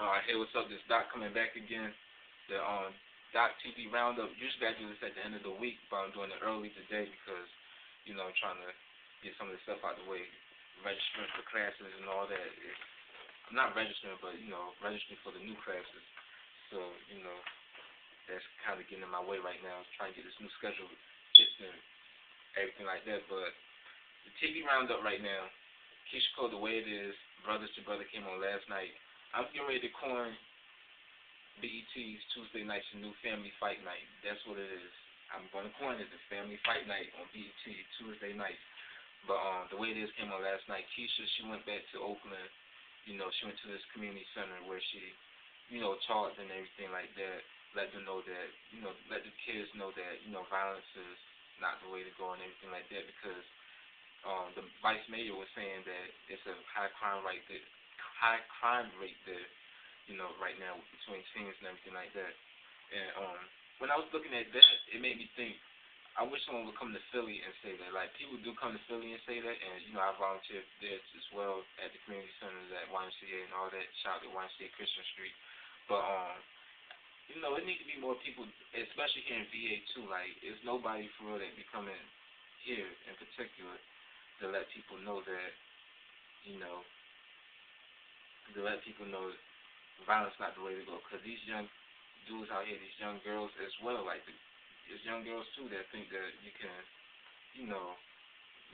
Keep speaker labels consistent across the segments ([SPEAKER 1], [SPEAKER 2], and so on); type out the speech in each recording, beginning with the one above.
[SPEAKER 1] Hey, what's up? This Doc coming back again. The Doc TV Roundup. Usually I do this at the end of the week, but I'm doing it early today because, I'm trying to get some of this stuff out of the way. Registering for classes and all that. I'm not registering, but, registering for the new classes. So, that's kind of getting in my way right now. Trying to get this new schedule fixed and everything like that. But the TV Roundup right now, Keyshia Cole, The Way It Is, Brothers to Brother came on last night. I'm getting ready to coin BET's Tuesday night's new family fight night. That's what it is. I'm going to coin it the family fight night on BET Tuesday night. But The Way It Is came on last night. Keyshia, she went back to Oakland. She went to this community center where she, talked and everything like that. Let them know that, let the kids know that, violence is not the way to go and everything like that, because the vice mayor was saying that it's a high crime rate there, right now between teens and everything like that. And when I was looking at that, it made me think, I wish someone would come to Philly and say that. Like, people do come to Philly and say that, and, I volunteered there as well at the community centers at YMCA and all that. Shout out to YMCA Christian Street. But, it needs to be more people, especially here in VA too. Like, it's nobody for real that be coming here in particular to let people know that, to let people know violence not the way to go. Because these young dudes out here, these young girls as well, like, there's young girls too that think that you can,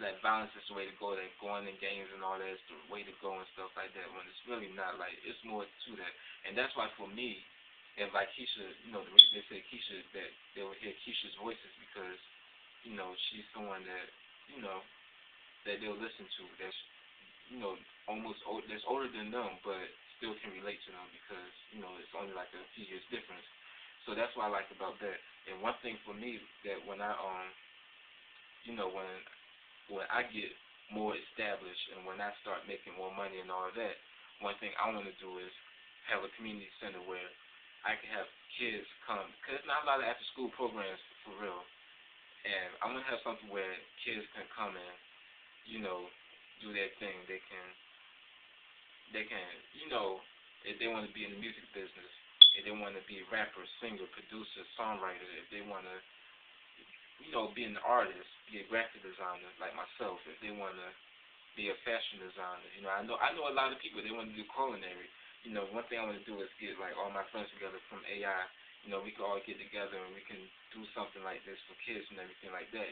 [SPEAKER 1] that violence is the way to go, that going in gangs and all that is the way to go and stuff like that, when it's really not. Like, it's more to that. And that's why for me, and like Keyshia, they say Keyshia, that they will hear Keyshia's voices because, she's someone that, that they'll listen to, that's, almost old, that's older than them, but still can relate to them because, it's only like a few years difference. So that's what I like about that. And one thing for me that when I, when I get more established and when I start making more money and all of that, one thing I want to do is have a community center where I can have kids come, because there's not a lot of after-school programs for real. And I want to have something where kids can come and, do their thing. They can, if they want to be in the music business, if they want to be a rapper, singer, producer, songwriter, if they want to, be an artist, be a graphic designer like myself, if they want to be a fashion designer. I know a lot of people, they want to do culinary. One thing I want to do is get like all my friends together from AI. We can all get together and we can do something like this for kids and everything like that.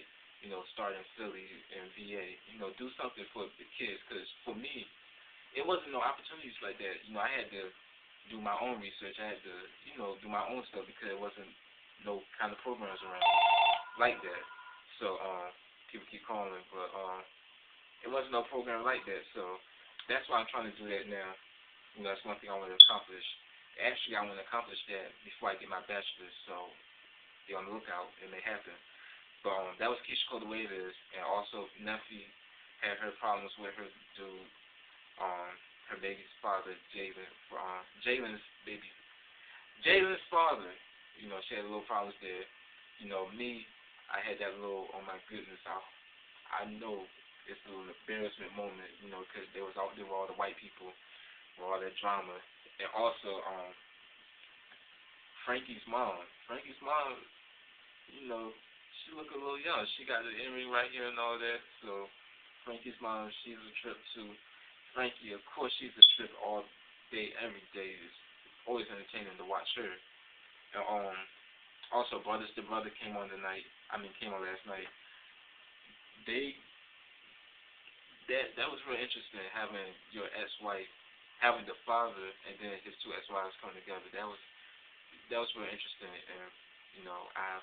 [SPEAKER 1] Start in Philly and VA. Do something for the kids, because for me, it wasn't no opportunities like that. I had to do my own research. I had to, do my own stuff because there wasn't no kind of programs around like that. So, people keep calling, but it wasn't no program like that. So, that's why I'm trying to do that now. That's one thing I want to accomplish. Actually, I want to accomplish that before I get my bachelor's, so be on the lookout. It may happen. But that was Keyshia Cole, The Way It Is. And also, Nephi had her problems with her dude, her baby's father, Jalen, for Jalen's baby. Jalen's father, she had a little problems there. Me, I had that little, oh my goodness, I know it's a little embarrassment moment, because there were all the white people, with all that drama. And also, Frankie's mom, she look a little young. She got the earring right here and all that. So Frankie's mom, she's a trip too. Frankie, of course, she's a trip all day, every day. It's always entertaining to watch her. And also, Brothers to Brother came on last night. That was real interesting, having your ex-wife, having the father, and then his two ex-wives coming together. That was real interesting, and I've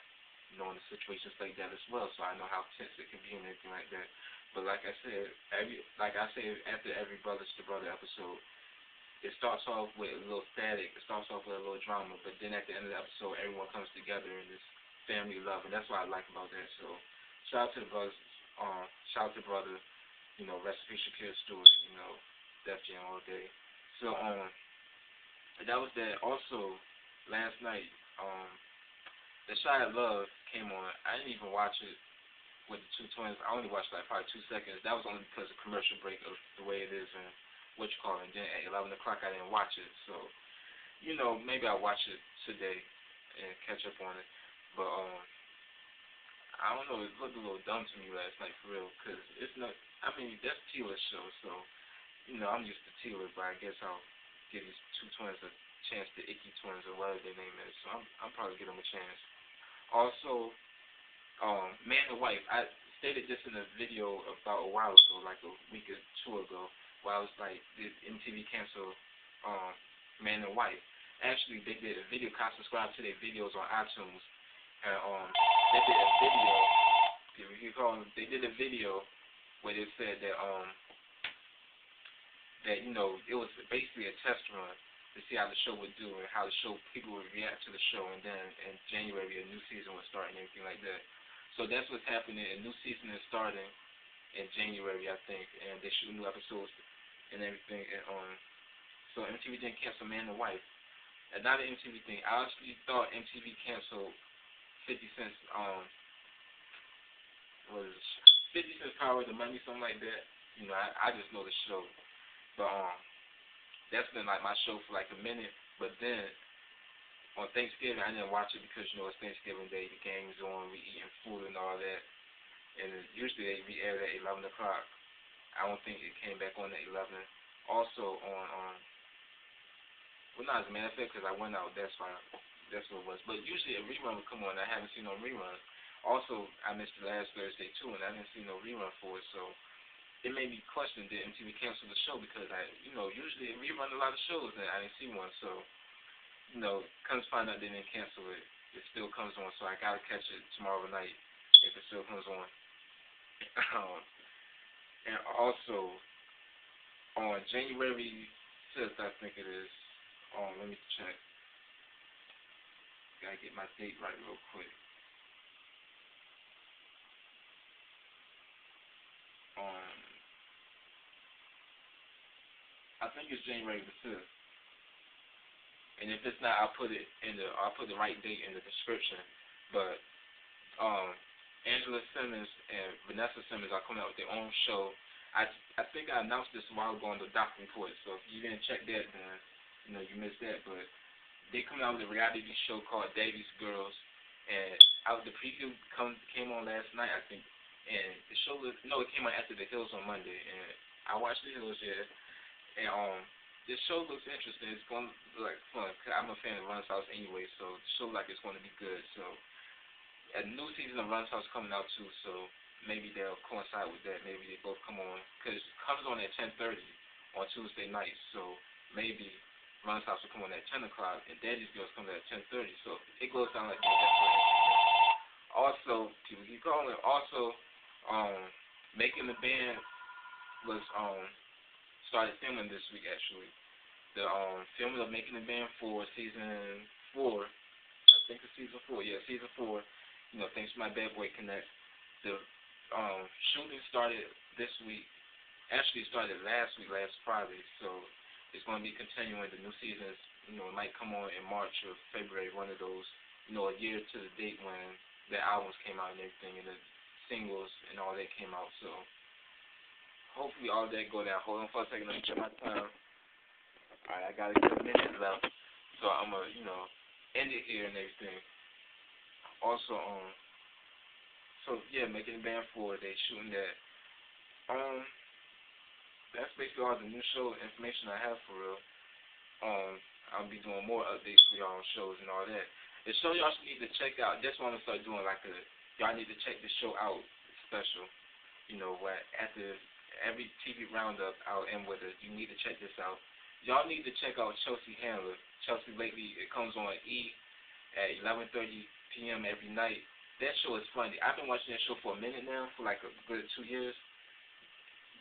[SPEAKER 1] known the situations like that as well, so I know how tense it can be and everything like that. But like I said, after every Brothers to Brother episode, it starts off with a little static, it starts off with a little drama, but then at the end of the episode, everyone comes together in this family love, and that's what I like about that. So shout out to the brothers, shout out to brother, rest in peace, Shakir Stewart, Def Jam all day. So that was that. Also, last night, The Shy Love came on. I didn't even watch it with the two twins. I only watched like probably 2 seconds. That was only because of commercial break of The Way It Is and and then at 11 o'clock I didn't watch it. So maybe I'll watch it today and catch up on it. But I don't know. It looked a little dumb to me last night for real, cause it's not. I mean, that's Tila's show, so I'm used to Tila, but I guess I'll give these two twins a chance, the Icky twins or whatever their name is. So I'm probably give them a chance. Also, man and wife. I stated this in a video about a while ago, like a week or two ago, where I was like, did MTV cancel man and wife? Actually, they did a video. I subscribed to their videos on iTunes, and they did a video. If you call them, they did a video where they said that it was basically a test run to see how the show would do and how the show people would react to the show, and then in January a new season would start and everything like that. So that's what's happening. A new season is starting in January, I think, and they shoot new episodes and everything. And so MTV didn't cancel Man and Wife. And not an MTV thing. I actually thought MTV canceled 50 Cent's was 50 Cent's Power of the Money, something like that. I just know the show. But that's been like my show for like a minute. But then on Thanksgiving I didn't watch it because it's Thanksgiving Day, the game's on, we eating food and all that. And usually they re-air at 11 o'clock. I don't think it came back on at 11. Also on well, not as a matter of fact, because I went out, that's why, that's what it was. But usually a rerun would come on, I haven't seen no rerun. Also, I missed the last Thursday too, and I didn't see no rerun for it, so it made me question, did MTV cancel the show? Because usually they rerun a lot of shows, and I didn't see one, so, comes find out they didn't cancel it. It still comes on, so I gotta catch it tomorrow night if it still comes on. And also, on January 5th, I think it is, let me check. Gotta get my date right real quick. I think it's January the 5th. And if it's not, I'll put the right date in the description. But Angela Simmons and Vanessa Simmons are coming out with their own show. I think I announced this a while ago on the Doc Report, so if you didn't check that, then you missed that. But they coming out with a reality show called Daddy's Girls, and the preview came on last night, I think. And the show it came on after The Hills on Monday, and I watched The Hills, yeah. And this show looks interesting. It's going to look like fun. I'm a fan of Run's House anyway, so the show like it's going to be good. So a new season of Run's House coming out too, so maybe they'll coincide with that. Maybe they both come on, because it comes on at 10:30 on Tuesday nights. So maybe Run's House will come on at 10 o'clock, and Daddy's Girls comes at 10:30. So it goes down like that. That's what also, people keep calling. Also, Making the Band was started filming this week actually. The filming of Making the Band for season 4. I think it's season 4. Yeah, season 4. Thanks to my Bad Boy Connect. The shooting started this week. Actually, it started last Friday. So it's going to be continuing. The new season is, it might come on in March or February. One of those. A year to the date when the albums came out and everything, and the singles and all that came out. So hopefully all that go down. Hold on for a second. Let me check my time. Alright, I got a good minute left. So I'm going to, end it here and everything. Also, so yeah, Making the Band 4, they shooting that. That's basically all the new show information I have for real. I'll be doing more updates for y'all on shows and all that. The show y'all should need to check out, that's what I'm going to start doing, y'all need to check this show out special. Where after every TV roundup I'll end with it, you need to check this out. Y'all need to check out Chelsea Handler. Chelsea lately, it comes on E at 11:30 p.m. every night. That show is funny. I've been watching that show for a minute now, for like a good 2 years.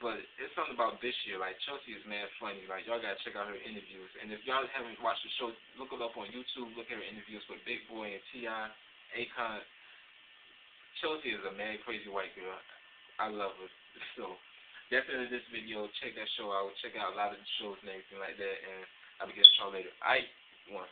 [SPEAKER 1] But it's something about this year. Chelsea is mad funny. Y'all gotta check out her interviews. And if y'all haven't watched the show, look it up on YouTube. Look at her interviews with Big Boy and T.I., Akon. Chelsea is a mad, crazy white girl. I love her. So that's the end of this video. Check that show out. Check out a lot of the shows and everything like that. And I'll be getting y'all later. Alright, one.